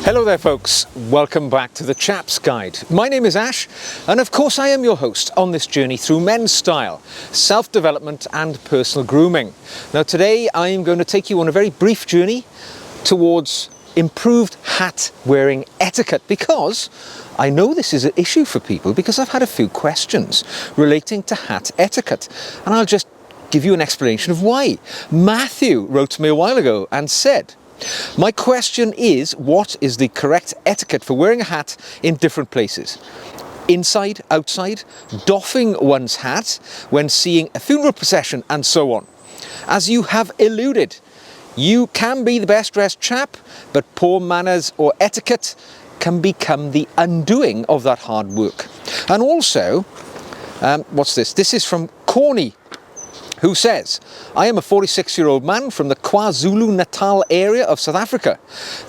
Hello there folks, welcome back to the Chap's Guide. My name is Ash and of course I am your host on this journey through men's style, self-development and personal grooming. Now today I am going to take you on a very brief journey towards improved hat wearing etiquette, because I know this is an issue for people because I've had a few questions relating to hat etiquette, and I'll just give you an explanation of why. Matthew wrote to me a while ago and said, "My question is, what is the correct etiquette for wearing a hat in different places? Inside, outside, doffing one's hat when seeing a funeral procession and so on. As you have alluded, you can be the best dressed chap, but poor manners or etiquette can become the undoing of that hard work." And also, what's this? This is from Corny, who says, "I am a 46-year-old man from the KwaZulu-Natal area of South Africa.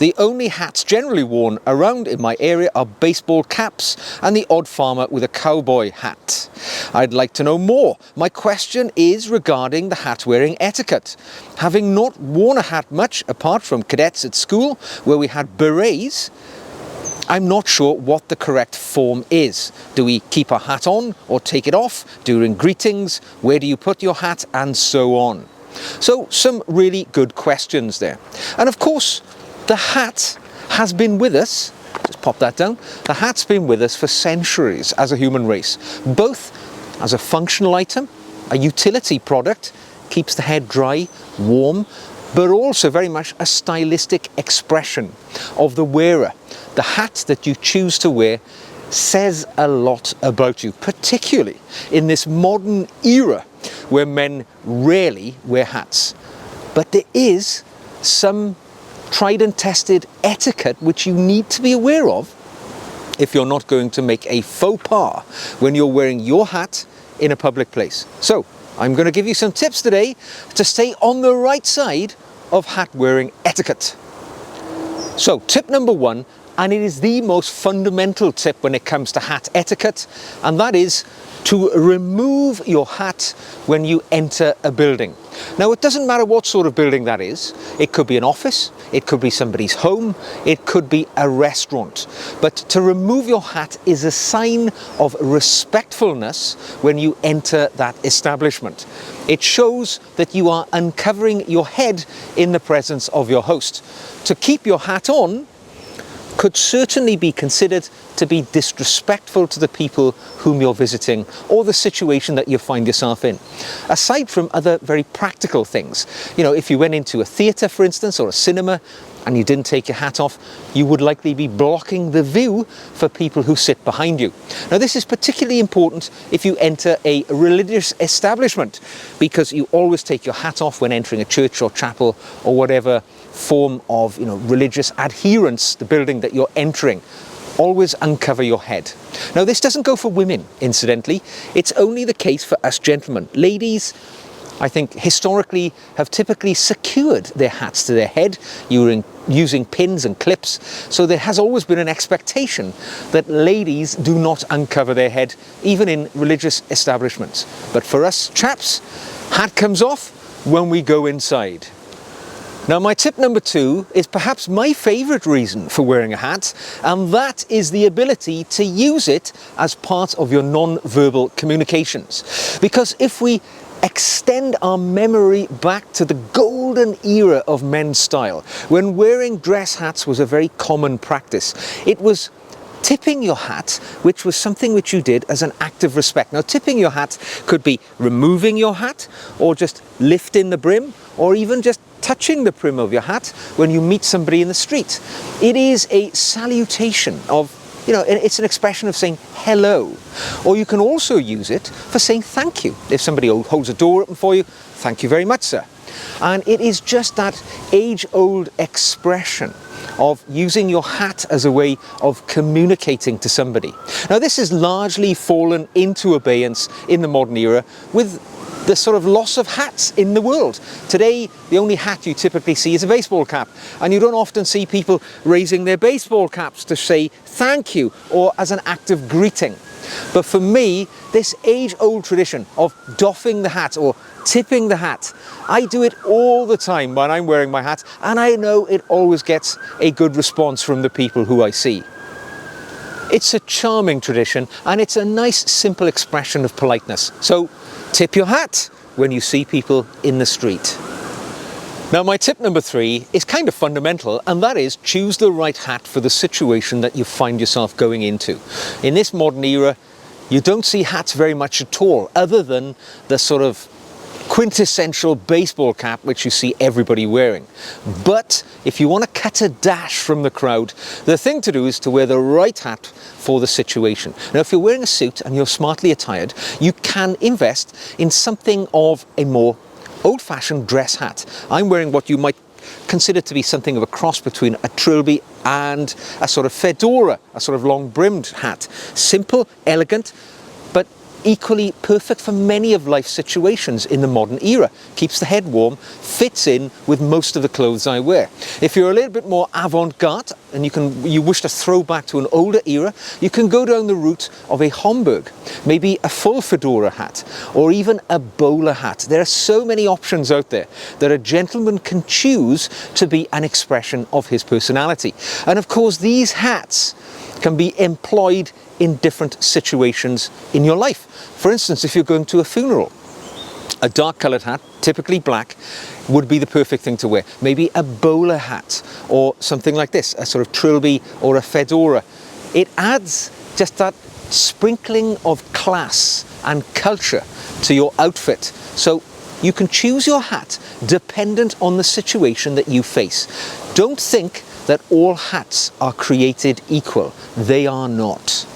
The only hats generally worn around in my area are baseball caps and the odd farmer with a cowboy hat. I'd like to know more. My question is regarding the hat wearing etiquette. Having not worn a hat much apart from cadets at school where we had berets, I'm not sure what the correct form is. Do we keep our hat on or take it off during greetings? Where do you put your hat? And so on." So some really good questions there. And of course, the hat has been with us, just pop that down, the hat's been with us for centuries as a human race, both as a functional item, a utility product, keeps the head dry, warm, but also very much a stylistic expression of the wearer. The hat that you choose to wear says a lot about you, particularly in this modern era where men rarely wear hats. But there is some tried and tested etiquette which you need to be aware of if you're not going to make a faux pas when you're wearing your hat in a public place. So I'm going to give you some tips today to stay on the right side of hat wearing etiquette. So tip number one, and it is the most fundamental tip when it comes to hat etiquette, and that is to remove your hat when you enter a building. Now, it doesn't matter what sort of building that is. It could be an office, it could be somebody's home, it could be a restaurant. But to remove your hat is a sign of respectfulness when you enter that establishment. It shows that you are uncovering your head in the presence of your host. To keep your hat on could certainly be considered to be disrespectful to the people whom you're visiting or the situation that you find yourself in. Aside from other very practical things, you know, if you went into a theatre, for instance, or a cinema, and you didn't take your hat off, you would likely be blocking the view for people who sit behind you. Now, this is particularly important if you enter a religious establishment, because you always take your hat off when entering a church or chapel or whatever form of, religious adherence, the building that you're entering. Always uncover your head. Now, this doesn't go for women, incidentally. It's only the case for us gentlemen. Ladies, I think, historically have typically secured their hats to their head using pins and clips. So there has always been an expectation that ladies do not uncover their head, even in religious establishments. But for us chaps, hat comes off when we go inside. Now, my tip number two is perhaps my favourite reason for wearing a hat, and that is the ability to use it as part of your non-verbal communications. Because if we extend our memory back to the golden era of men's style, when wearing dress hats was a very common practice, it was tipping your hat, which was something which you did as an act of respect. Now, tipping your hat could be removing your hat, or just lifting the brim, or even just touching the brim of your hat when you meet somebody in the street. It is a salutation of, it's an expression of saying hello. Or you can also use it for saying thank you. If somebody holds a door open for you, thank you very much, sir. And it is just that age-old expression of using your hat as a way of communicating to somebody. Now, this has largely fallen into abeyance in the modern era with the sort of loss of hats in the world. Today, the only hat you typically see is a baseball cap, and you don't often see people raising their baseball caps to say thank you or as an act of greeting. But for me, this age-old tradition of doffing the hat or tipping the hat, I do it all the time when I'm wearing my hat, and I know it always gets a good response from the people who I see. It's a charming tradition, and it's a nice, simple expression of politeness. So tip your hat when you see people in the street. Now, my tip number 3 is kind of fundamental, and that is choose the right hat for the situation that you find yourself going into. In this modern era, you don't see hats very much at all, other than the sort of quintessential baseball cap which you see everybody wearing. But if you want to cut a dash from the crowd, the thing to do is to wear the right hat for the situation. Now, if you're wearing a suit and you're smartly attired, you can invest in something of a more old-fashioned dress hat. I'm wearing what you might consider to be something of a cross between a trilby and a sort of fedora, a sort of long-brimmed hat. Simple, elegant, but equally perfect for many of life's situations in the modern era. Keeps the head warm, fits in with most of the clothes I wear. If you're a little bit more avant-garde and you wish to throw back to an older era, you can go down the route of a Homburg, maybe a full fedora hat, or even a bowler hat. There are so many options out there that a gentleman can choose to be an expression of his personality. And of course, these hats can be employed in different situations in your life. For instance, if you're going to a funeral, a dark coloured hat, typically black, would be the perfect thing to wear. Maybe a bowler hat or something like this, a sort of trilby or a fedora. It adds just that sprinkling of class and culture to your outfit. So you can choose your hat dependent on the situation that you face. Don't think that all hats are created equal. They are not.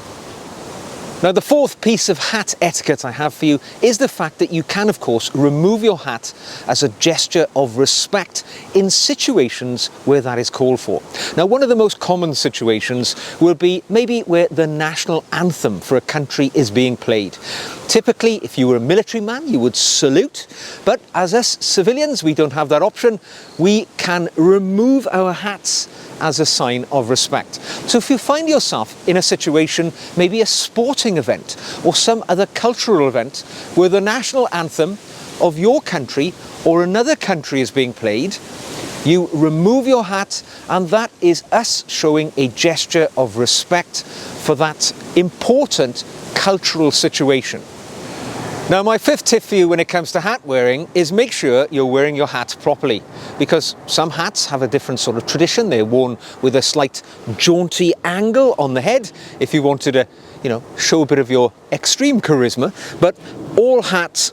Now, the fourth piece of hat etiquette I have for you is the fact that you can, of course, remove your hat as a gesture of respect in situations where that is called for. Now, one of the most common situations will be maybe where the national anthem for a country is being played. Typically, if you were a military man, you would salute, but as us civilians, we don't have that option. We can remove our hats as a sign of respect. So if you find yourself in a situation, maybe a sporting event or some other cultural event where the national anthem of your country or another country is being played, you remove your hat, and that is us showing a gesture of respect for that important cultural situation. Now, my fifth tip for you when it comes to hat wearing is make sure you're wearing your hat properly, because some hats have a different sort of tradition. They're worn with a slight jaunty angle on the head if you wanted to, show a bit of your extreme charisma, but all hats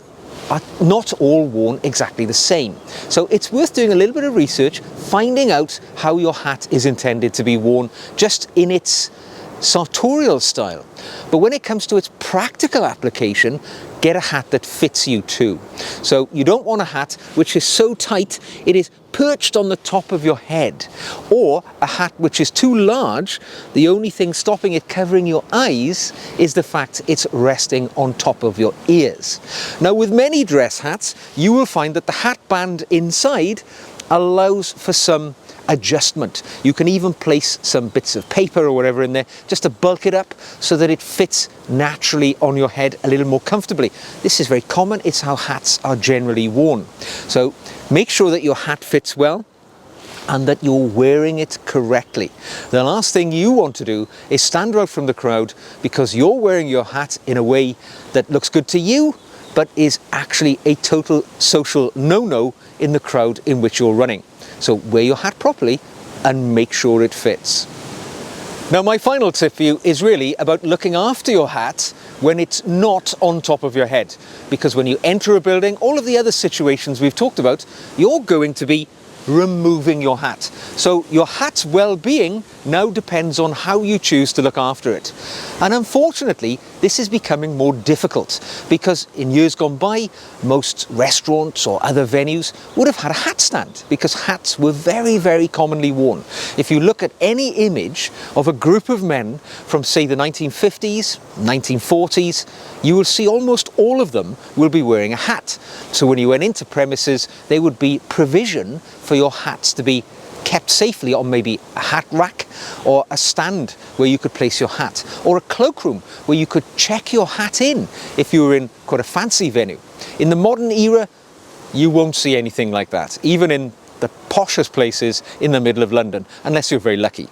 are not all worn exactly the same. So it's worth doing a little bit of research, finding out how your hat is intended to be worn just in its sartorial style. But when it comes to its practical application, get a hat that fits you too. So you don't want a hat which is so tight it is perched on the top of your head, or a hat which is too large, the only thing stopping it covering your eyes is the fact it's resting on top of your ears. Now, with many dress hats, you will find that the hat band inside allows for some adjustment. You can even place some bits of paper or whatever in there just to bulk it up so that it fits naturally on your head a little more comfortably. This is very common. It's how hats are generally worn. So make sure that your hat fits well and that you're wearing it correctly. The last thing you want to do is stand out from the crowd because you're wearing your hat in a way that looks good to you but is actually a total social no-no in the crowd in which you're running. So wear your hat properly and make sure it fits. Now, my final tip for you is really about looking after your hat when it's not on top of your head. Because when you enter a building, all of the other situations we've talked about, you're going to be removing your hat. So your hat's well-being now depends on how you choose to look after it. And unfortunately, this is becoming more difficult because in years gone by, most restaurants or other venues would have had a hat stand because hats were very, very commonly worn. If you look at any image of a group of men from, say, the 1950s, 1940s, you will see almost all of them will be wearing a hat. So when you went into premises, there would be provision for your hats to be kept safely on maybe a hat rack or a stand where you could place your hat, or a cloakroom where you could check your hat in if you were in quite a fancy venue. In the modern era, you won't see anything like that, even in the poshest places in the middle of London, unless you're very lucky.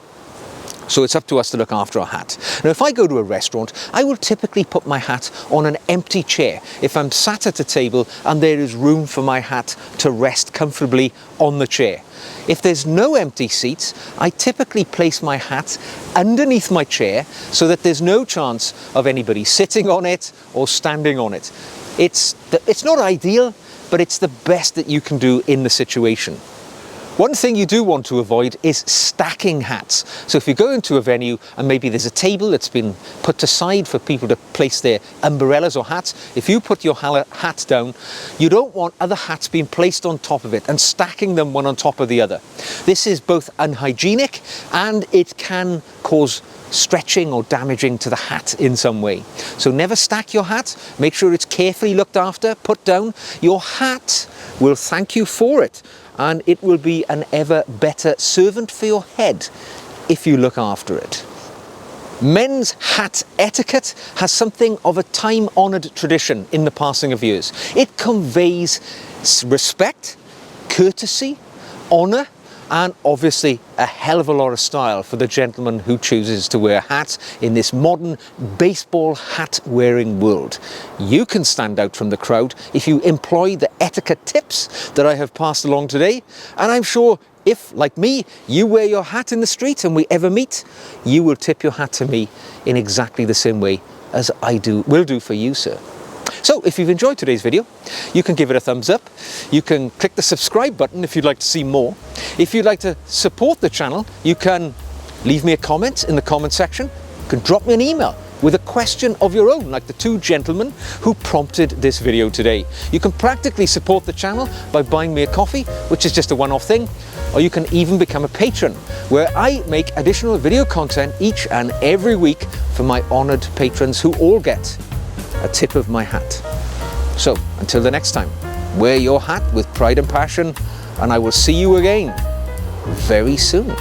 So it's up to us to look after our hat. Now, if I go to a restaurant, I will typically put my hat on an empty chair if I'm sat at a table and there is room for my hat to rest comfortably on the chair. If there's no empty seats, I typically place my hat underneath my chair so that there's no chance of anybody sitting on it or standing on it. It's not ideal, but it's the best that you can do in the situation. One thing you do want to avoid is stacking hats. So if you go into a venue and maybe there's a table that's been put aside for people to place their umbrellas or hats, if you put your hat down, you don't want other hats being placed on top of it and stacking them one on top of the other. This is both unhygienic and it can cause stretching or damaging to the hat in some way. So never stack your hat. Make sure it's carefully looked after, put down. Your hat will thank you for it, and it will be an ever better servant for your head if you look after it. Men's hat etiquette has something of a time-honoured tradition in the passing of years. It conveys respect, courtesy, honour, and obviously a hell of a lot of style for the gentleman who chooses to wear a hat in this modern baseball hat wearing world. You can stand out from the crowd if you employ the etiquette tips that I have passed along today, and I'm sure if, like me, you wear your hat in the street and we ever meet, you will tip your hat to me in exactly the same way as I will do for you, sir. So if you've enjoyed today's video, you can give it a thumbs up. You can click the subscribe button if you'd like to see more. If you'd like to support the channel, you can leave me a comment in the comment section. You can drop me an email with a question of your own, like the two gentlemen who prompted this video today. You can practically support the channel by buying me a coffee, which is just a one-off thing, or you can even become a patron, where I make additional video content each and every week for my honoured patrons who all get a tip of my hat. So until the next time, wear your hat with pride and passion, and I will see you again very soon.